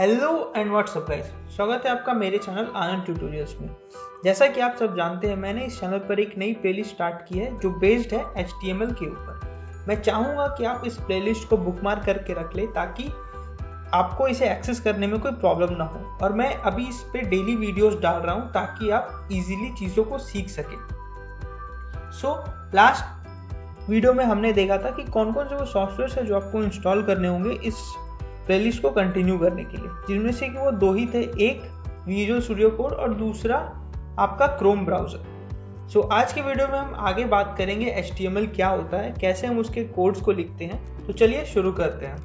Hello and WhatsApp guys, स्वागत है आपका मेरे चैनल आनंद ट्यूटोरियल्स में। जैसा कि आप सब जानते हैं, मैंने इस चैनल पर एक नई प्लेलिस्ट स्टार्ट की है जो बेस्ड है HTML के ऊपर। मैं चाहूँगा कि आप इस प्लेलिस्ट को बुकमार्क करके रख लें ताकि आपको इसे एक्सेस करने में कोई प्रॉब्लम ना हो। और मैं अभी इस पे डेली वीडियोस डाल रहा हूँ ताकि आप इजीली चीज़ों को सीख सकें। लास्ट वीडियो में हमने देखा था कि कौन कौन से वो सॉफ्टवेयर है जो आपको इंस्टॉल करने होंगे इस प्लेलिस्ट को कंटिन्यू करने के लिए, जिनमें से कि वो दो ही थे, एक विजुअल स्टूडियो कोड और दूसरा आपका क्रोम ब्राउजर। आज के वीडियो में हम आगे बात करेंगे HTML क्या होता है, कैसे हम उसके कोड्स को लिखते हैं। तो चलिए शुरू करते हैं।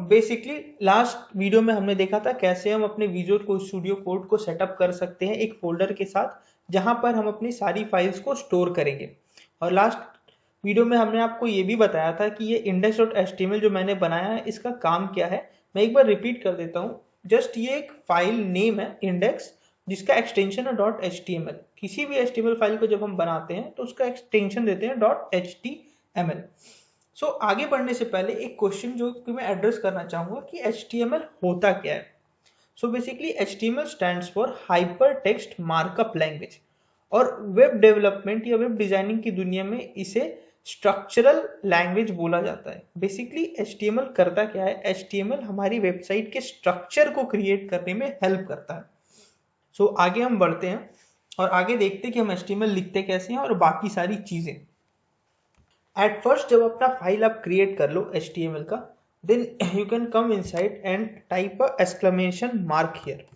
बेसिकली लास्ट वीडियो में हमने देखा था कैसे हम अपने विजुअल स्टूडियो कोड को सेटअप कर सकते हैं एक फोल्डर के साथ, जहां पर हम अपनी सारी फाइल्स को स्टोर करेंगे। और लास्ट वीडियो में हमने आपको ये भी बताया था कि ये index.html जो मैंने बनाया है इसका काम क्या है। मैं एक बार रिपीट कर देता हूँ। जस्ट ये एक फाइल नेम है इंडेक्स, जिसका एक्सटेंशन है .html। किसी भी HTML फाइल को जब हम बनाते हैं तो उसका एक्सटेंशन देते हैं .html। आगे बढ़ने से पहले एक क्वेश्चन जो कि मैं एड्रेस करना चाहूंगा कि HTML होता क्या है। Basically HTML stands for hyper text markup language, और वेब डेवलपमेंट या वेब डिजाइनिंग की दुनिया में इसे स्ट्रक्चरल लैंग्वेज बोला जाता है। बेसिकली HTML करता क्या है, HTML हमारी वेबसाइट के स्ट्रक्चर को क्रिएट करने में हेल्प करता है। आगे हम बढ़ते हैं और आगे देखते हैं कि हम HTML लिखते कैसे हैं और बाकी सारी चीजें। एट फर्स्ट जब अपना फाइल आप क्रिएट कर लो HTML का, then you can come inside and type a exclamation mark here.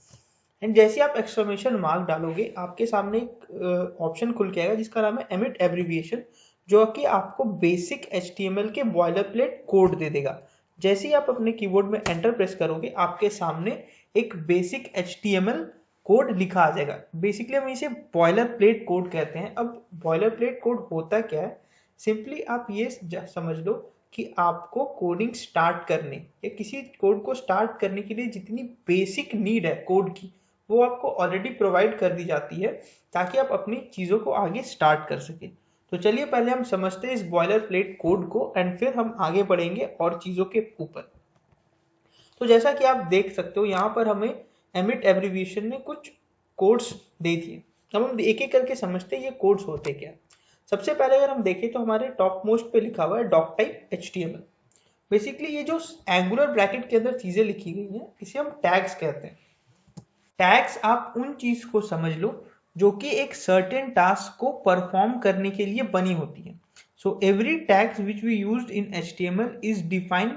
And जैसे आप एक्सक्लेमेशन मार्क डालोगे, आपके सामने एक ऑप्शन खुल के आएगा जिसका नाम है एमिट एब्रिविएशन, जो कि आपको बेसिक HTML के बॉयलर प्लेट कोड दे देगा। जैसे ही आप अपने कीबोर्ड में एंटर प्रेस करोगे, आपके सामने एक बेसिक HTML कोड लिखा आ जाएगा। बेसिकली हम इसे बॉयलर प्लेट कोड कहते हैं। अब बॉयलर प्लेट कोड होता क्या है, सिंपली आप ये समझ लो कि आपको कोडिंग स्टार्ट करने या किसी कोड को स्टार्ट करने के लिए जितनी बेसिक नीड है कोड की, वो आपको ऑलरेडी प्रोवाइड कर दी जाती है ताकि आप अपनी चीज़ों को आगे स्टार्ट कर सके। तो चलिए पहले हम समझते हैं इस बॉयलर प्लेट कोड को एंड फिर हम आगे बढ़ेंगे और चीज़ों के ऊपर। तो जैसा कि आप देख सकते हो, यहाँ पर हमें एमिट एब्रिविएशन ने कुछ कोड्स दे दिए। अब हम एक एक करके समझते हैं ये कोड्स होते क्या। सबसे पहले अगर हम देखें तो हमारे टॉप मोस्ट पे लिखा हुआ है डॉक टाइप HTML। बेसिकली ये जो एंगुलर ब्रैकेट के अंदर चीजें लिखी गई हैं, इसे हम टैग्स कहते हैं। टैग्स आप उन चीज को समझ लो जो कि एक सर्टेन टास्क को परफॉर्म करने के लिए बनी होती है। Every tags which we used in HTML is defined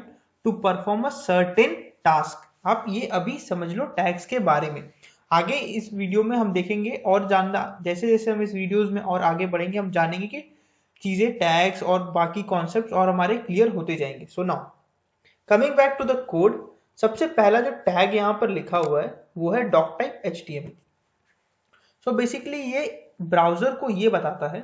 to perform a certain task. आप ये अभी समझ लो टैग्स के बारे में। आगे इस वीडियो में हम देखेंगे और जानना, जैसे जैसे हम इस वीडियोस में और आगे बढ़ेंगे, हम जानेंगे कि चीजें टैग्स और बाकी कॉन्सेप्ट्स और हमारे क्लियर होते जाएंगे। Now coming back to the code, सबसे पहला जो टैग यहाँ पर लिखा हुआ है वो है डॉक टाइप HTML। बेसिकली ये ब्राउजर को ये बताता है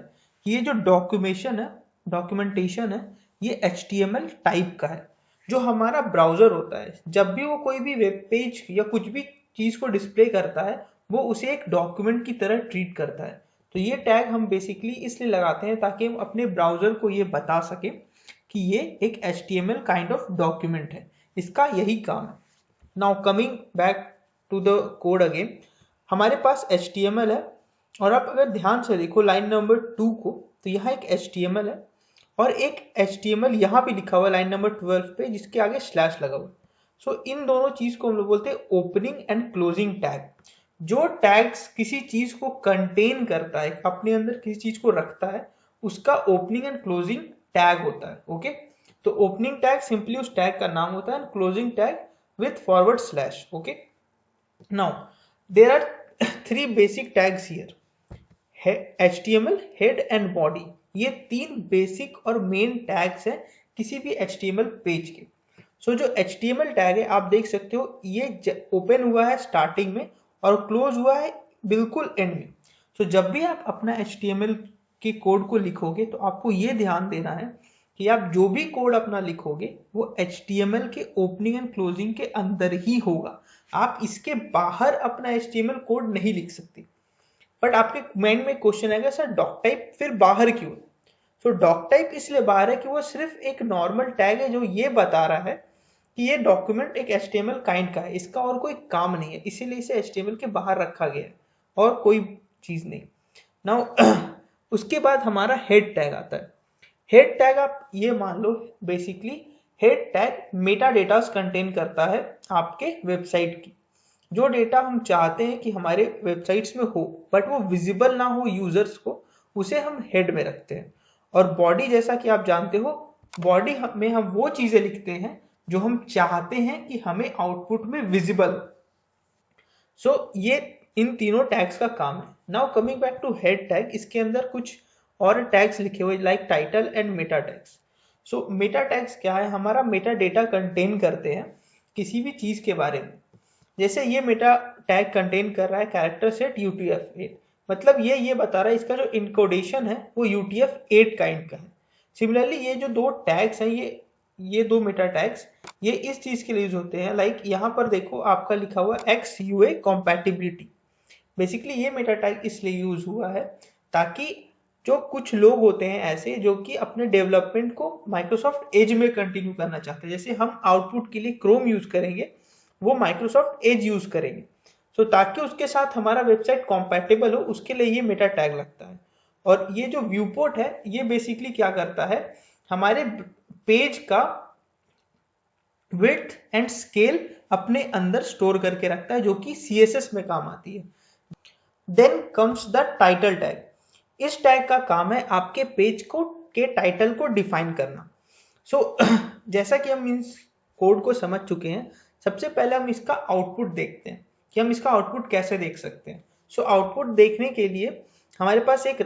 कि ये जो डॉक्यूमेंटेशन है ये HTML टाइप का है। जो हमारा ब्राउजर होता है, जब भी वो कोई भी वेब पेज या कुछ भी चीज को डिस्प्ले करता है, वो उसे एक डॉक्यूमेंट की तरह ट्रीट करता है। तो ये टैग हम बेसिकली इसलिए लगाते हैं ताकि हम अपने ब्राउजर को ये बता सके कि ये एक HTML काइंड ऑफ डॉक्यूमेंट है, इसका यही काम है। Now coming back to the code again, हमारे पास HTML है और आप अगर ध्यान से देखो लाइन नंबर 2 को, तो यहाँ एक HTML है और एक HTML यहाँ पे लिखा हुआ है लाइन नंबर 12 पे, जिसके आगे स्लैश लगा हुआ। इन दोनों चीज को हम लोग बोलते हैं ओपनिंग एंड क्लोजिंग टैग। जो टैग्स किसी चीज को कंटेन करता है, अपने अंदर किसी चीज को रखता है, उसका ओपनिंग एंड क्लोजिंग टैग होता है। ओके, तो ओपनिंग टैग सिंपली उस टैग का नाम होता है, closing tag with forward slash. Okay, now there are 3 basic tags here, HTML, head and body. ये 3 बेसिक और मेन टैग्स हैं किसी भी HTML पेज के। जो HTML टैग है आप देख सकते हो, ये ओपन हुआ है स्टार्टिंग में और क्लोज हुआ है बिल्कुल एंड में। जब भी आप अपना HTML के कोड को लिखोगे तो आपको ये ध्यान देना है कि आप जो भी कोड अपना लिखोगे वो HTML के ओपनिंग एंड क्लोजिंग के अंदर ही होगा। आप इसके बाहर अपना HTML कोड नहीं लिख सकते। बट आपके माइंड में क्वेश्चन आएगा, सर डॉक टाइप फिर बाहर क्यों? डॉक टाइप इसलिए बाहर है कि वो सिर्फ एक नॉर्मल टैग है जो ये बता रहा है कि ये डॉक्यूमेंट एक HTML काइंड का है, इसका और कोई काम नहीं है, इसीलिए इसे HTML के बाहर रखा गया है और कोई चीज नहीं। नाउ उसके बाद हमारा हेड टैग आता है। हेड टैग आप ये मान लो basically head tag meta datas contain करता है आपके वेबसाइट की। जो डेटा हम चाहते हैं कि हमारे वेबसाइट्स में हो बट वो विजिबल ना हो यूजर्स को, उसे हम हेड में रखते हैं। और बॉडी, जैसा कि आप जानते हो, बॉडी में हम वो चीजें लिखते हैं जो हम चाहते हैं कि हमें आउटपुट में विजिबल। सो ये इन तीनों टैग्स का काम है। Now coming back to head tag, इसके अंदर कुछ और टैग्स लिखे हुए like title and meta tags. So meta tags क्या है? हमारा मेटा डेटा कंटेन करते हैं किसी भी चीज के बारे में। जैसे ये मेटा टैग कंटेन कर रहा है कैरेक्टर सेट UTF-8, मतलब ये बता रहा है इसका जो इनकोडेशन है वो UTF-8 काइंड का है। सिमिलरली ये जो दो टैग्स हैं, ये दो मेटा टैग्स, ये इस चीज के लिए यूज होते हैं। लाइक यहाँ पर देखो आपका लिखा हुआ XUA compatibility। बेसिकली ये मेटा टैग इसलिए यूज हुआ है ताकि जो कुछ लोग होते हैं ऐसे जो कि अपने डेवलपमेंट को माइक्रोसॉफ्ट एज में कंटिन्यू करना चाहते हैं, जैसे हम आउटपुट के लिए क्रोम यूज करेंगे, वो माइक्रोसॉफ्ट एज यूज करेंगे। सो ताकि उसके साथ हमारा वेबसाइट कॉम्पैटिबल हो, उसके लिए ये मेटा टैग लगता है। और ये जो व्यू पोर्ट है ये बेसिकली क्या करता है, हमारे पेज का विड्थ एंड स्केल अपने अंदर स्टोर करके रखता है, जो कि CSS में काम आती है। Then comes the title tag. इस टैग का काम है आपके पेज को के टाइटल को डिफाइन करना। सो जैसा कि हम इस कोड को समझ चुके हैं, सबसे पहले हम इसका आउटपुट देखते हैं कि हम इसका आउटपुट कैसे देख सकते हैं। सो आउटपुट देखने के लिए हमारे पास एक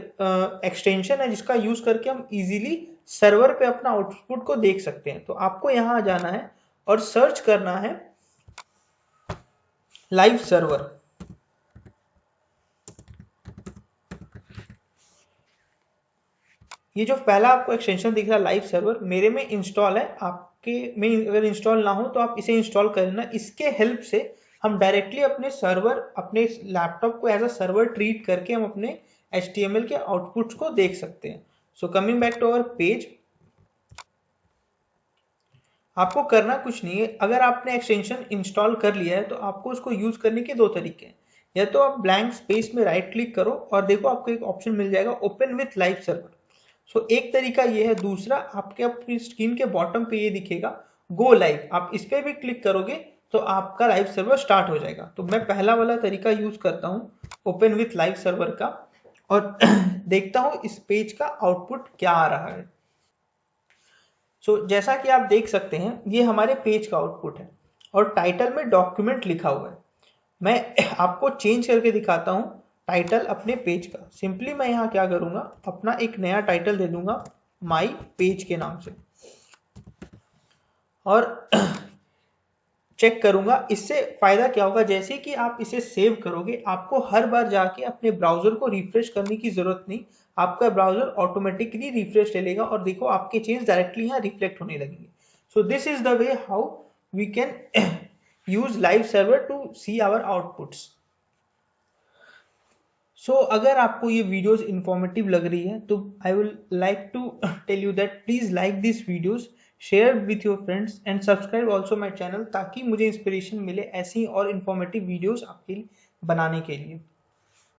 एक्सटेंशन है जिसका यूज करके हम इजीली सर्वर पे अपना आउटपुट को देख सकते हैं। तो आपको यहाँ जाना है और सर्च करना है लाइव सर्वर। ये जो पहला आपको एक्सटेंशन दिख रहा है लाइव सर्वर, मेरे में इंस्टॉल है, आपके में अगर इंस्टॉल ना हो तो आप इसे इंस्टॉल कर लेना। इसके हेल्प से हम डायरेक्टली अपने सर्वर, अपने लैपटॉप को एज अ सर्वर ट्रीट करके हम अपने HTML के आउटपुट्स को देख सकते हैं। So coming back to our page, आपको करना कुछ नहीं है। अगर आपने एक्सटेंशन इंस्टॉल कर लिया है तो आपको उसको यूज करने के दो तरीके हैं। या तो आप ब्लैंक स्पेस में राइट क्लिक करो और देखो आपको एक ऑप्शन मिल जाएगा ओपन विथ लाइव सर्वर। सो एक तरीका ये है। दूसरा, आपके अपनी स्क्रीन के बॉटम पे ये दिखेगा गो लाइव, आप इस पे भी क्लिक करोगे तो आपका लाइव सर्वर स्टार्ट हो जाएगा। तो मैं पहला वाला तरीका यूज करता हूँ ओपन विथ लाइव सर्वर का, और देखता हूँ इस पेज का आउटपुट क्या आ रहा है। जैसा कि आप देख सकते हैं ये हमारे पेज का आउटपुट है और टाइटल में डॉक्यूमेंट लिखा हुआ है। मैं आपको चेंज करके दिखाता हूँ टाइटल अपने पेज का। सिंपली मैं यहाँ क्या करूँगा, अपना एक नया टाइटल दे दूंगा माई पेज के नाम से और चेक करूंगा। इससे फायदा क्या होगा, जैसे कि आप इसे सेव करोगे आपको हर बार जाके अपने ब्राउजर को रिफ्रेश करने की जरूरत नहीं, आपका ब्राउजर ऑटोमेटिकली रिफ्रेश ले लेगा और देखो आपके चेंज डायरेक्टली यहाँ रिफ्लेक्ट होने लगेंगे। So this is the way how we can use live server to see our outputs. So अगर आपको ये वीडियोस इंफॉर्मेटिव लग रही है तो I will like to tell you that please like this videos, share with your friends and subscribe also my channel, ताकि मुझे inspiration मिले ऐसी और इन्फॉर्मेटिव वीडियोस आपके लिए बनाने के लिए।